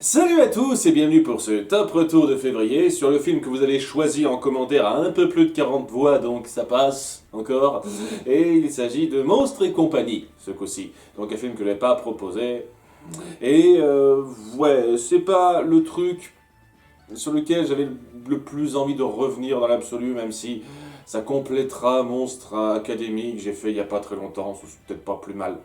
Salut à tous et bienvenue pour ce top retour de février sur le film que vous allez choisir en commentaire à un peu plus de 40 voix, donc ça passe encore. Et il s'agit de Monstres et compagnie, ce coup-ci. Donc un film que je n'ai pas proposé. Et ouais, c'est pas le truc sur lequel j'avais le plus envie de revenir dans l'absolu, même si ça complétera Monstres Academy que j'ai fait il y a pas très longtemps, c'est peut-être pas plus mal.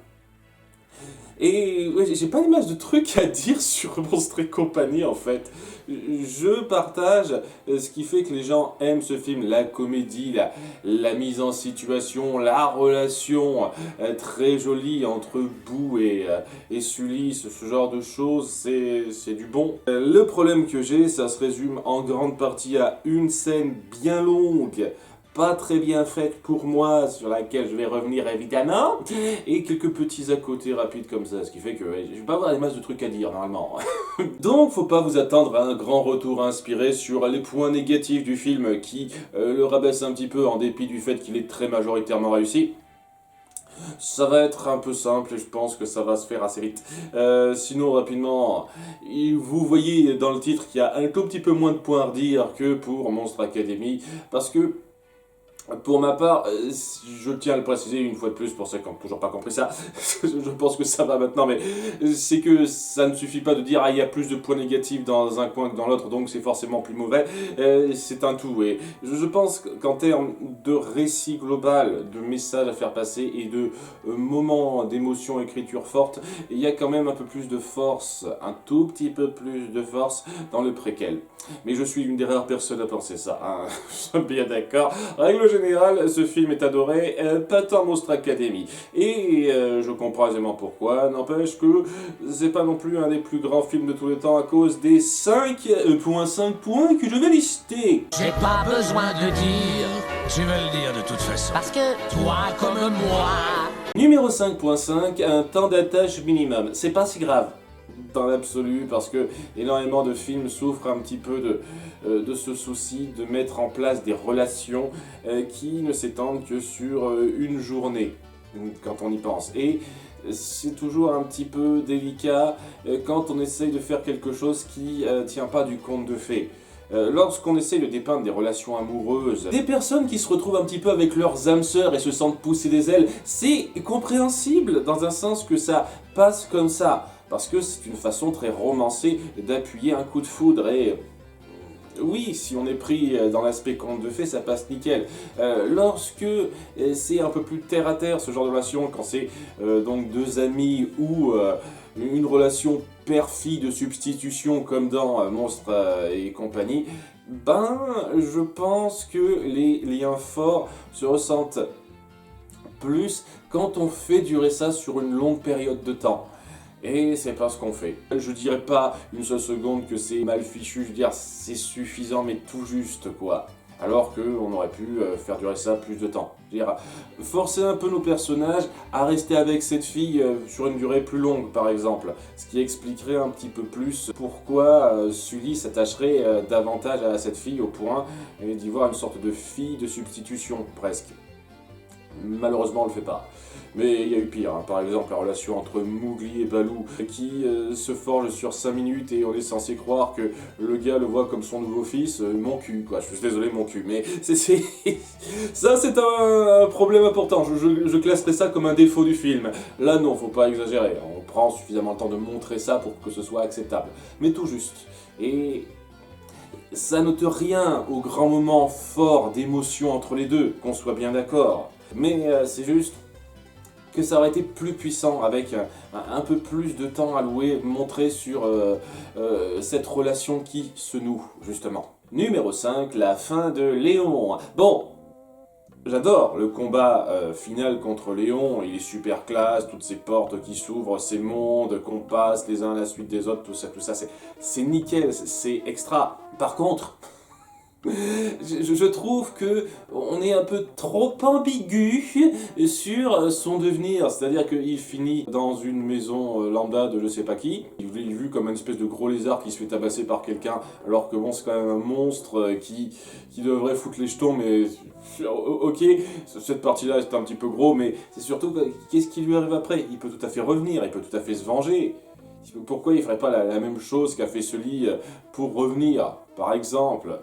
Et ouais, j'ai pas l'image de trucs à dire sur Monstres et compagnie en fait. Je partage ce qui fait que les gens aiment ce film, la comédie, la mise en situation, la relation très jolie entre Boo et Sully, ce genre de choses, c'est du bon. Le problème que j'ai, ça se résume en grande partie à une scène bien longue, pas très bien faite pour moi, sur laquelle je vais revenir évidemment, et quelques petits à côté rapides comme ça, ce qui fait que ouais, je vais pas avoir des masses de trucs à dire normalement. Donc faut pas vous attendre à un grand retour inspiré sur les points négatifs du film qui le rabaisse un petit peu en dépit du fait qu'il est très majoritairement réussi. Ça va être un peu simple et je pense que ça va se faire assez vite. Sinon, rapidement, vous voyez dans le titre qu'il y a un tout petit peu moins de points à redire que pour Monstres Academy, parce que pour ma part, je tiens à le préciser une fois de plus pour ceux qui n'ont toujours pas compris ça, je pense que ça va maintenant, mais c'est que ça ne suffit pas de dire ah il y a plus de points négatifs dans un coin que dans l'autre, donc c'est forcément plus mauvais, c'est un tout, et je pense qu'en termes de récit global, de message à faire passer et de moments d'émotion, écriture forte, il y a quand même un peu plus de force, un tout petit peu plus de force dans le préquel. Mais je suis une des rares personnes à penser ça, hein. Je suis bien d'accord. Règle générale, ce film est adoré, pas tant Monstres Academy. Et je comprends aisément pourquoi, n'empêche que c'est pas non plus un des plus grands films de tous les temps à cause des 5,5 points que je vais lister. J'ai pas besoin de dire, Tu vas le dire de toute façon. parce que toi comme moi. Numéro 5,5, un temps d'attache minimum. C'est pas si grave dans l'absolu, parce que énormément de films souffrent un petit peu de ce souci de mettre en place des relations qui ne s'étendent que sur une journée, quand on y pense. Et c'est toujours un petit peu délicat quand on essaye de faire quelque chose qui tient pas du conte de fées. Lorsqu'on essaye de dépeindre des relations amoureuses, des personnes qui se retrouvent un petit peu avec leurs âmes sœurs et se sentent pousser des ailes, c'est compréhensible dans un sens que ça passe comme ça. Parce que c'est une façon très romancée d'appuyer un coup de foudre et... Oui, si on est pris dans l'aspect conte de fées, ça passe nickel. Lorsque c'est un peu plus terre à terre, ce genre de relation, quand c'est donc deux amis ou une relation père-fille de substitution comme dans Monstres et compagnie, ben je pense que les liens forts se ressentent plus quand on fait durer ça sur une longue période de temps. Et c'est pas ce qu'on fait. Je dirais pas une seule seconde que c'est mal fichu, je veux dire c'est suffisant mais tout juste quoi. Alors qu'on aurait pu faire durer ça plus de temps. Je veux dire, forcer un peu nos personnages à rester avec cette fille sur une durée plus longue par exemple. Ce qui expliquerait un petit peu plus pourquoi Sully s'attacherait davantage à cette fille au point d'y voir une sorte de fille de substitution presque. Malheureusement on le fait pas. Mais il y a eu pire, hein. Par exemple la relation entre Mowgli et Baloo qui se forge sur 5 minutes et on est censé croire que le gars le voit comme son nouveau fils, mon cul quoi, je suis désolé mon cul, mais ça c'est un problème important, je classerais ça comme un défaut du film. Là non, faut pas exagérer, on prend suffisamment le temps de montrer ça pour que ce soit acceptable, mais tout juste. Et ça note rien au grand moment fort d'émotion entre les deux, qu'on soit bien d'accord, mais c'est juste que ça aurait été plus puissant avec un peu plus de temps alloué, montré sur cette relation qui se noue, justement. Numéro 5, la fin de Léon. Bon, j'adore le combat final contre Léon, il est super classe, toutes ces portes qui s'ouvrent, ces mondes qu'on passe les uns à la suite des autres, tout ça, c'est nickel, c'est extra. Par contre... Je trouve que on est un peu trop ambigu sur son devenir, c'est-à-dire qu'il finit dans une maison lambda de je sais pas qui, il est vu comme une espèce de gros lézard qui se fait tabasser par quelqu'un, alors que bon c'est quand même un monstre qui devrait foutre les jetons, mais ok, cette partie-là c'est un petit peu gros, mais c'est surtout qu'est-ce qui lui arrive après? Il peut tout à fait revenir, il peut tout à fait se venger. Pourquoi il ferait pas la même chose qu'a fait Sully pour revenir, par exemple?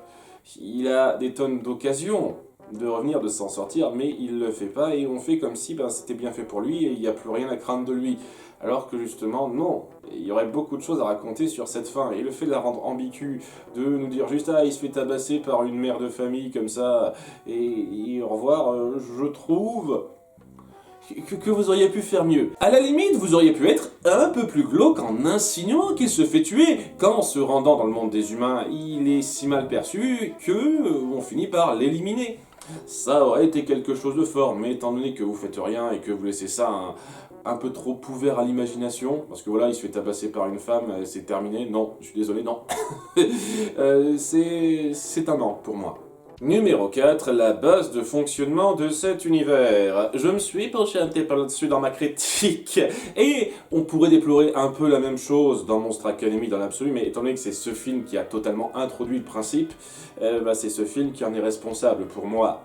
Il a des tonnes d'occasions de revenir, de s'en sortir, mais il le fait pas et on fait comme si c'était bien fait pour lui et il n'y a plus rien à craindre de lui. Alors que justement, non, il y aurait beaucoup de choses à raconter sur cette fin. Et le fait de la rendre ambiguë, de nous dire juste « Ah, il se fait tabasser par une mère de famille comme ça, et au revoir », je trouve que vous auriez pu faire mieux. À la limite, vous auriez pu être un peu plus glauque en insinuant qu'il se fait tuer, quand en se rendant dans le monde des humains, il est si mal perçu que on finit par l'éliminer. Ça aurait été quelque chose de fort, mais étant donné que vous faites rien et que vous laissez ça un peu trop ouvert à l'imagination, parce que voilà, il se fait tabasser par une femme, c'est terminé, non, je suis désolé, non. C'est un manque pour moi. Numéro 4, la base de fonctionnement de cet univers. Je me suis penché un petit peu là-dessus dans ma critique, et on pourrait déplorer un peu la même chose dans Monster Academy dans l'absolu, mais étant donné que c'est ce film qui a totalement introduit le principe, c'est ce film qui en est responsable pour moi.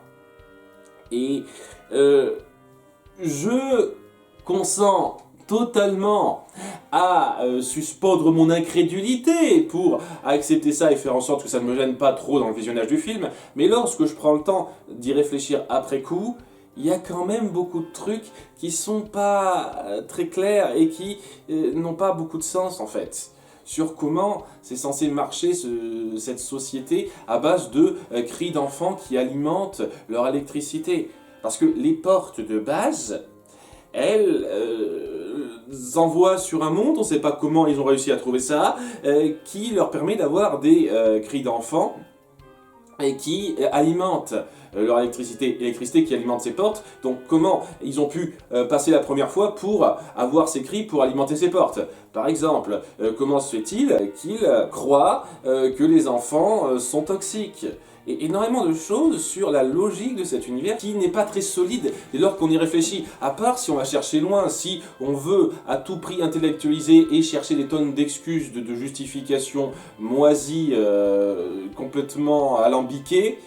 Et je consens totalement à suspendre mon incrédulité pour accepter ça et faire en sorte que ça ne me gêne pas trop dans le visionnage du film, mais lorsque je prends le temps d'y réfléchir après coup, il y a quand même beaucoup de trucs qui sont pas très clairs et qui n'ont pas beaucoup de sens en fait. Sur comment c'est censé marcher cette société à base de cris d'enfants qui alimentent leur électricité. Parce que les portes de base, elles envoient sur un monde, on ne sait pas comment ils ont réussi à trouver ça, qui leur permet d'avoir des cris d'enfants et qui alimentent leur électricité qui alimente ces portes. Donc comment ils ont pu passer la première fois pour avoir ces cris pour alimenter ces portes? Par exemple, comment se fait-il qu'ils croient que les enfants sont toxiques? Et énormément de choses sur la logique de cet univers qui n'est pas très solide dès lors qu'on y réfléchit. À part si on va chercher loin, si on veut à tout prix intellectualiser et chercher des tonnes d'excuses, de justifications moisies, complètement alambiquées,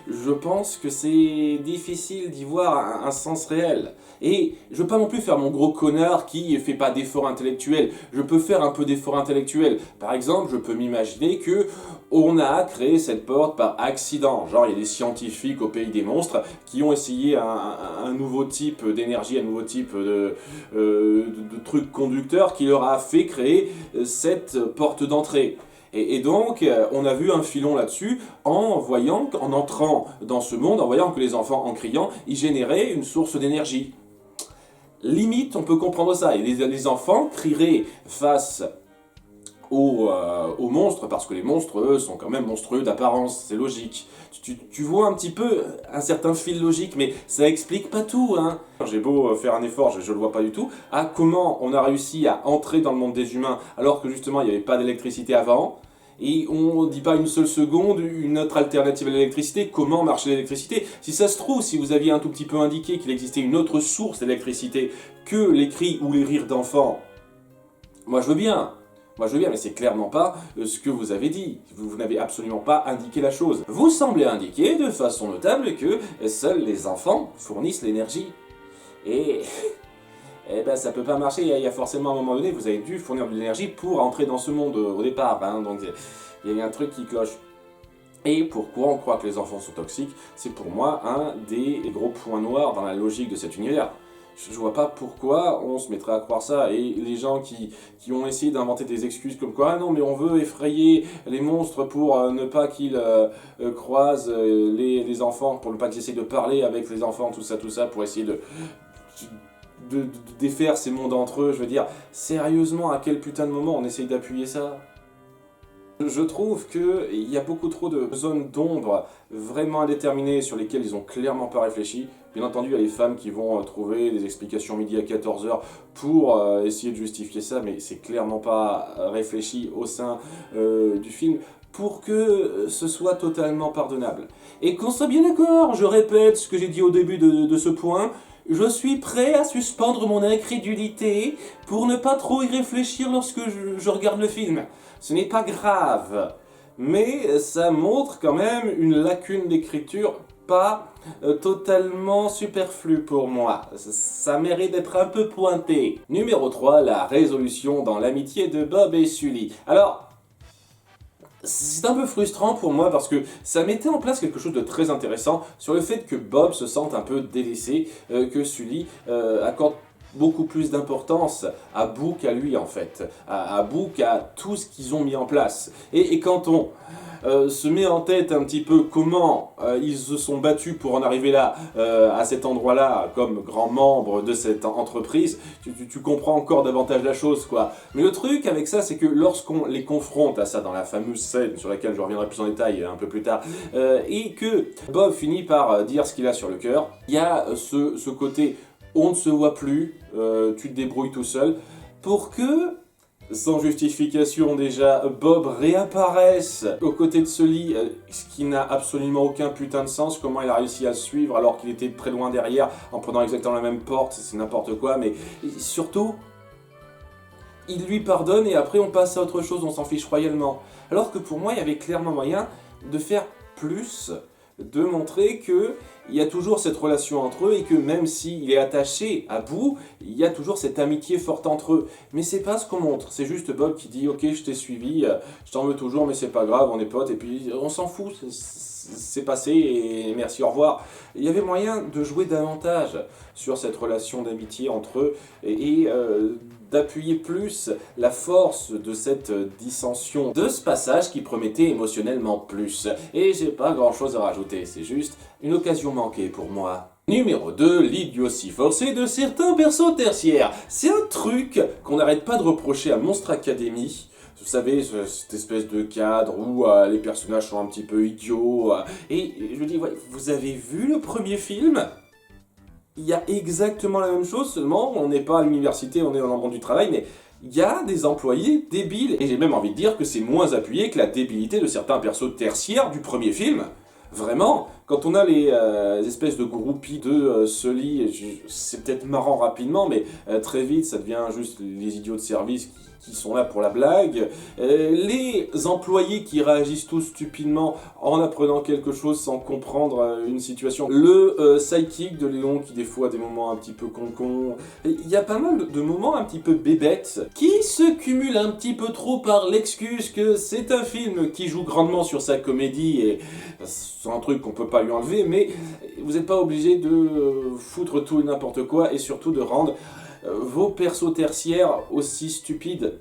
je pense que c'est difficile d'y voir un sens réel. Et je veux pas non plus faire mon gros connard qui fait pas d'efforts intellectuels. Je peux faire un peu d'efforts intellectuels. Par exemple, je peux m'imaginer que on a créé cette porte par accident. Genre, il y a des scientifiques au pays des monstres qui ont essayé un nouveau type d'énergie, un nouveau type de truc conducteur qui leur a fait créer cette porte d'entrée. Et donc, on a vu un filon là-dessus en entrant dans ce monde, en voyant que les enfants, en criant, ils généraient une source d'énergie. Limite, on peut comprendre ça. Et les enfants crieraient face aux monstres, parce que les monstres, eux, sont quand même monstrueux d'apparence, c'est logique. Tu vois un petit peu un certain fil logique, mais ça explique pas tout, hein. J'ai beau faire un effort, je le vois pas du tout, à comment on a réussi à entrer dans le monde des humains, alors que justement, il n'y avait pas d'électricité avant, et on ne dit pas une seule seconde une autre alternative à l'électricité, comment marche l'électricité. Si ça se trouve, si vous aviez un tout petit peu indiqué qu'il existait une autre source d'électricité que les cris ou les rires d'enfants, moi je veux bien, mais c'est clairement pas ce que vous avez dit. Vous n'avez absolument pas indiqué la chose. Vous semblez indiquer de façon notable que seuls les enfants fournissent l'énergie. Et ça peut pas marcher, il y a forcément un moment donné, vous avez dû fournir de l'énergie pour entrer dans ce monde au départ, hein, donc il y a un truc qui cloche. Et pourquoi on croit que les enfants sont toxiques, c'est pour moi un des gros points noirs dans la logique de cet univers. Je vois pas pourquoi on se mettrait à croire ça, et les gens qui ont essayé d'inventer des excuses comme quoi « Ah non, mais on veut effrayer les monstres pour ne pas qu'ils croisent les enfants, pour ne pas qu'ils essayent de parler avec les enfants, tout ça, pour essayer de défaire ces mondes entre eux », je veux dire, sérieusement, à quel putain de moment on essaye d'appuyer ça? Je trouve qu'il y a beaucoup trop de zones d'ombre vraiment indéterminées sur lesquelles ils ont clairement pas réfléchi. Bien entendu, il y a les femmes qui vont trouver des explications midi à 14h pour essayer de justifier ça, mais c'est clairement pas réfléchi au sein du film pour que ce soit totalement pardonnable. Et qu'on soit bien d'accord, je répète ce que j'ai dit au début de ce point, je suis prêt à suspendre mon incrédulité pour ne pas trop y réfléchir lorsque je regarde le film. Ce n'est pas grave, mais ça montre quand même une lacune d'écriture pas totalement superflu pour moi. Ça mérite d'être un peu pointé. Numéro 3, la résolution dans l'amitié de Bob et Sully. Alors, c'est un peu frustrant pour moi parce que ça mettait en place quelque chose de très intéressant sur le fait que Bob se sente un peu délaissé, que Sully accorde beaucoup plus d'importance à Boo qu'à lui en fait, à Boo qu'à tout ce qu'ils ont mis en place. Et quand on se met en tête un petit peu comment ils se sont battus pour en arriver là, à cet endroit-là, comme grands membres de cette entreprise, tu comprends encore davantage la chose, quoi. Mais le truc avec ça, c'est que lorsqu'on les confronte à ça dans la fameuse scène, sur laquelle je reviendrai plus en détail un peu plus tard, et que Bob finit par dire ce qu'il a sur le cœur, il y a ce côté on ne se voit plus, tu te débrouilles tout seul, pour que, sans justification déjà, Bob réapparaisse aux côtés de Sully, ce qui n'a absolument aucun putain de sens, comment il a réussi à le suivre alors qu'il était très loin derrière, en prenant exactement la même porte, c'est n'importe quoi, mais surtout, il lui pardonne et après on passe à autre chose, on s'en fiche royalement. Alors que pour moi, il y avait clairement moyen de faire plus, de montrer que il y a toujours cette relation entre eux et que même s'il est attaché à Boo, il y a toujours cette amitié forte entre eux. Mais c'est pas ce qu'on montre, c'est juste Bob qui dit « Ok, je t'ai suivi, je t'en veux toujours, mais c'est pas grave, on est potes, et puis on s'en fout, c'est passé, et merci, au revoir. » Il y avait moyen de jouer davantage sur cette relation d'amitié entre eux et d'appuyer plus la force de cette dissension de ce passage qui promettait émotionnellement plus. Et j'ai pas grand chose à rajouter, c'est juste une occasion manquée pour moi. Numéro 2, l'idiotie forcée de certains persos tertiaires. C'est un truc qu'on n'arrête pas de reprocher à Monstre Academy. Vous savez, cette espèce de cadre où les personnages sont un petit peu idiots. Et je me dis, ouais, vous avez vu le premier film ? Il y a exactement la même chose, seulement on n'est pas à l'université, on est dans le monde du travail, mais il y a des employés débiles. Et j'ai même envie de dire que c'est moins appuyé que la débilité de certains persos tertiaires du premier film. Vraiment, quand on a les espèces de groupies de Sully, c'est peut-être marrant rapidement, mais très vite ça devient juste les idiots de service qui sont là pour la blague. Les employés qui réagissent tous stupidement en apprenant quelque chose sans comprendre une situation. Le sidekick de Léon qui des fois a des moments un petit peu con-con. Il y a pas mal de moments un petit peu bébêtes qui se cumulent un petit peu trop par l'excuse que c'est un film qui joue grandement sur sa comédie et c'est un truc qu'on peut pas lui enlever, mais vous n'êtes pas obligé de foutre tout et n'importe quoi et surtout de rendre vos persos tertiaires aussi stupides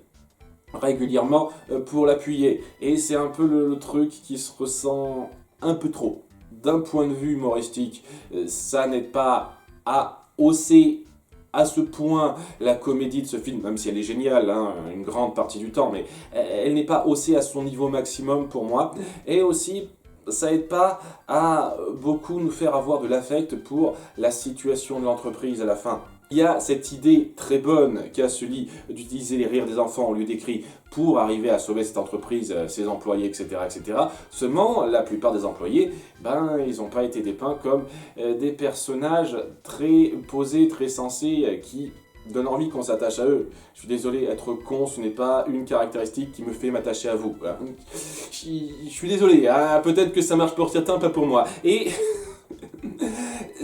régulièrement pour l'appuyer. Et c'est un peu le truc qui se ressent un peu trop. D'un point de vue humoristique, ça n'aide pas à hausser à ce point la comédie de ce film, même si elle est géniale, hein, une grande partie du temps, mais elle n'est pas haussée à son niveau maximum pour moi. Et aussi, ça aide pas à beaucoup nous faire avoir de l'affect pour la situation de l'entreprise à la fin. Il y a cette idée très bonne qu'a Sully d'utiliser les rires des enfants au lieu des cris pour arriver à sauver cette entreprise, ses employés, etc., etc. Seulement, la plupart des employés, ils n'ont pas été dépeints comme des personnages très posés, très sensés, qui donnent envie qu'on s'attache à eux. Je suis désolé, être con, ce n'est pas une caractéristique qui me fait m'attacher à vous. Je suis désolé, hein, peut-être que ça marche pour certains, pas pour moi. Et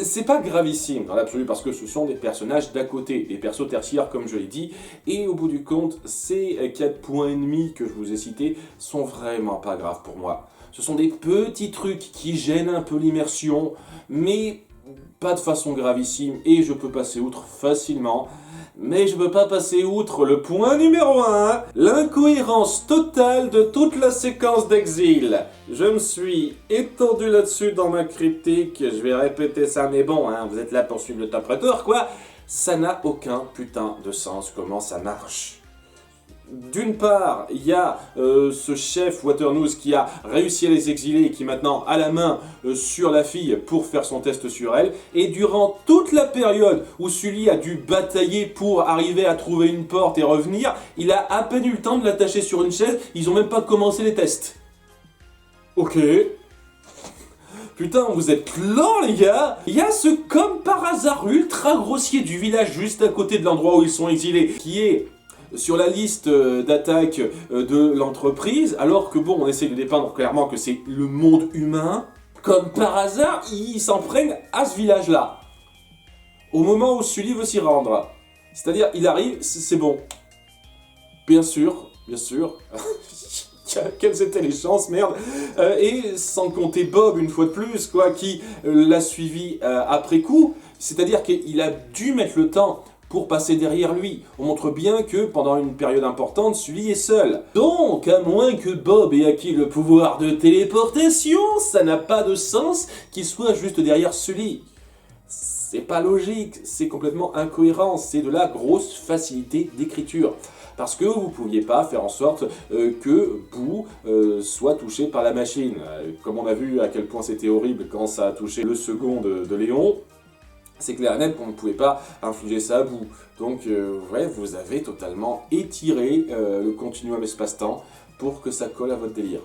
c'est pas gravissime dans l'absolu parce que ce sont des personnages d'à côté, des persos tertiaires comme je l'ai dit, et au bout du compte, ces 4 points et demi que je vous ai cités sont vraiment pas graves pour moi. Ce sont des petits trucs qui gênent un peu l'immersion, mais pas de façon gravissime, et je peux passer outre facilement. Mais je peux pas passer outre le point numéro 1, l'incohérence totale de toute la séquence d'exil. Je me suis étendu là-dessus dans ma critique, je vais répéter ça, mais bon, hein, vous êtes là pour suivre le top retour, quoi. Ça n'a aucun putain de sens, comment ça marche. D'une part, il y a ce chef Waternoose qui a réussi à les exiler et qui maintenant a la main sur la fille pour faire son test sur elle. Et durant toute la période où Sully a dû batailler pour arriver à trouver une porte et revenir, il a à peine eu le temps de l'attacher sur une chaise, ils ont même pas commencé les tests. Ok. Putain, vous êtes lents les gars. Il y a ce comme par hasard ultra grossier du village juste à côté de l'endroit où ils sont exilés, qui est sur la liste d'attaque de l'entreprise, alors que bon, on essaie de dépeindre clairement que c'est le monde humain. comme par hasard, ils s'en prennent à ce village-là. Au moment où Sully veut s'y rendre. C'est-à-dire, il arrive, c'est bon. Bien sûr. Quelles étaient les chances, merde. Et sans compter Bob, une fois de plus, quoi, qui l'a suivi après coup. C'est-à-dire qu'il a dû mettre le temps pour passer derrière lui. On montre bien que pendant une période importante, Sully est seul. Donc, à moins que Bob ait acquis le pouvoir de téléportation, ça n'a pas de sens qu'il soit juste derrière Sully. C'est pas logique, c'est complètement incohérent, c'est de la grosse facilité d'écriture. Parce que vous ne pouviez pas faire en sorte que Boo soit touché par la machine. Comme on a vu à quel point c'était horrible quand ça a touché le second de Léon, c'est clair et net qu'on ne pouvait pas infliger ça à Boo. Donc ouais, vous avez totalement étiré le continuum espace-temps pour que ça colle à votre délire.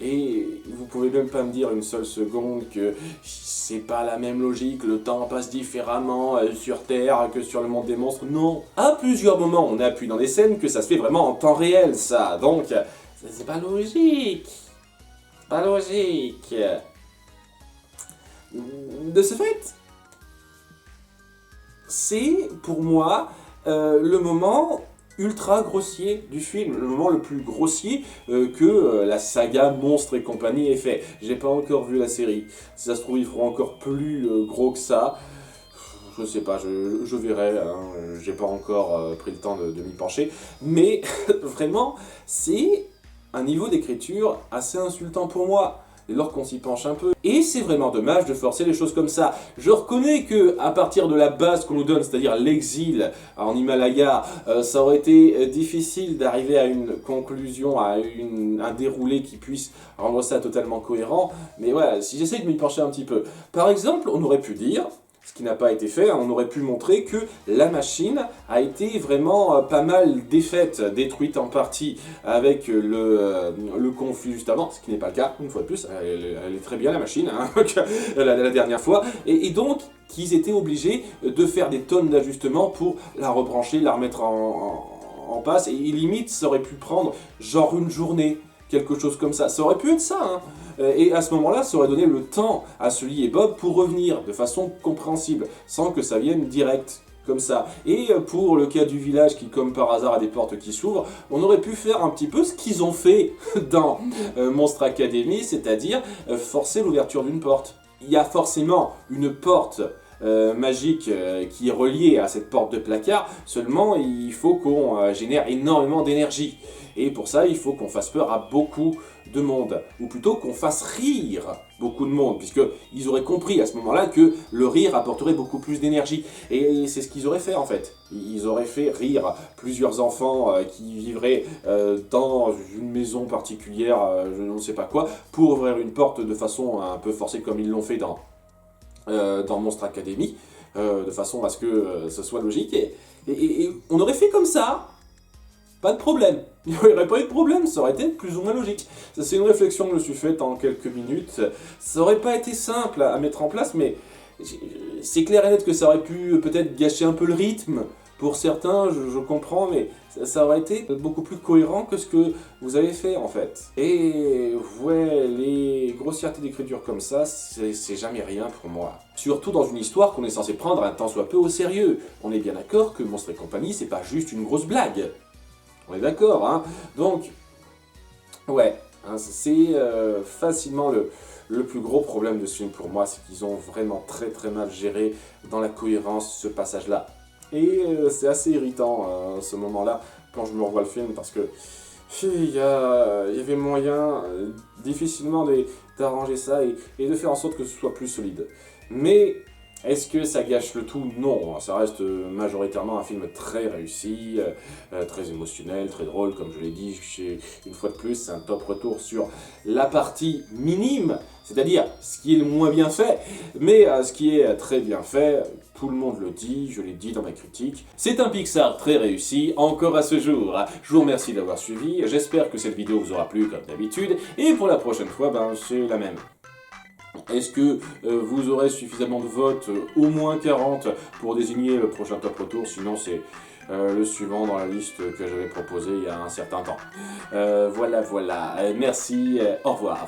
Et vous pouvez même pas me dire une seule seconde que c'est pas la même logique, le temps passe différemment sur Terre que sur le monde des monstres. Non, à plusieurs moments on appuie dans des scènes que ça se fait vraiment en temps réel, ça. Donc, c'est pas logique. Pas logique. De ce fait, c'est pour moi le moment ultra grossier du film, le moment le plus grossier que la saga Monstres et compagnie ait fait. J'ai pas encore vu la série, si ça se trouve ils feront encore plus gros que ça, je sais pas, je verrai, hein. J'ai pas encore pris le temps de m'y pencher, mais vraiment c'est un niveau d'écriture assez insultant pour moi. Dès lors qu'on s'y penche un peu. Et c'est vraiment dommage de forcer les choses comme ça. Je reconnais que à partir de la base qu'on nous donne, c'est-à-dire l'exil en Himalaya, ça aurait été difficile d'arriver à une conclusion, à un déroulé qui puisse rendre ça totalement cohérent. Mais voilà, si j'essaie de m'y pencher un petit peu. Par exemple, on aurait pu dire, ce qui n'a pas été fait, on aurait pu montrer que la machine a été vraiment pas mal détruite en partie avec le conflit juste avant, ce qui n'est pas le cas, une fois de plus, elle est très bien la machine, hein, la dernière fois, et donc qu'ils étaient obligés de faire des tonnes d'ajustements pour la rebrancher, la remettre en passe, et limite ça aurait pu prendre genre une journée, quelque chose comme ça. Ça aurait pu être ça, hein. Et à ce moment-là, ça aurait donné le temps à Sully et Bob pour revenir de façon compréhensible, sans que ça vienne direct, comme ça. Et pour le cas du village qui, comme par hasard, a des portes qui s'ouvrent, on aurait pu faire un petit peu ce qu'ils ont fait dans Monstre Academy, c'est-à-dire forcer l'ouverture d'une porte. Il y a forcément une porte magique qui est reliée à cette porte de placard, seulement il faut qu'on génère énormément d'énergie. Et pour ça, il faut qu'on fasse peur à beaucoup de monde, ou plutôt qu'on fasse rire beaucoup de monde, puisqu'ils auraient compris à ce moment-là que le rire apporterait beaucoup plus d'énergie. Et c'est ce qu'ils auraient fait en fait. Ils auraient fait rire plusieurs enfants qui vivraient dans une maison particulière, je ne sais pas quoi, pour ouvrir une porte de façon un peu forcée comme ils l'ont fait dans Monstre Academy, de façon à ce que ce soit logique. Et on aurait fait comme ça. Pas de problème, il n'y aurait pas eu de problème, ça aurait été plus ou moins logique. C'est une réflexion que je me suis faite en quelques minutes. Ça aurait pas été simple à mettre en place, mais c'est clair et net que ça aurait pu peut-être gâcher un peu le rythme. Pour certains, je comprends, mais ça aurait été beaucoup plus cohérent que ce que vous avez fait en fait. Et ouais, les grossièretés d'écriture comme ça, c'est jamais rien pour moi. Surtout dans une histoire qu'on est censé prendre un tant soit peu au sérieux. On est bien d'accord que Monstres et compagnie, c'est pas juste une grosse blague. On est d'accord, hein. Donc, ouais, hein, c'est facilement le plus gros problème de ce film pour moi, c'est qu'ils ont vraiment très mal géré dans la cohérence ce passage-là. Et c'est assez irritant ce moment-là quand je me revois le film parce que il y avait moyen difficilement d'arranger ça et de faire en sorte que ce soit plus solide. Mais est-ce que ça gâche le tout? Non, ça reste majoritairement un film très réussi, très émotionnel, très drôle, comme je l'ai dit, une fois de plus, c'est un top retour sur la partie minime, c'est-à-dire ce qui est le moins bien fait, mais ce qui est très bien fait, tout le monde le dit, je l'ai dit dans ma critique. C'est un Pixar très réussi, encore à ce jour. Je vous remercie d'avoir suivi, j'espère que cette vidéo vous aura plu comme d'habitude, et pour la prochaine fois, c'est la même. Est-ce que vous aurez suffisamment de votes, au moins 40, pour désigner le prochain top retour? Sinon c'est le suivant dans la liste que j'avais proposée il y a un certain temps. Voilà, merci, au revoir.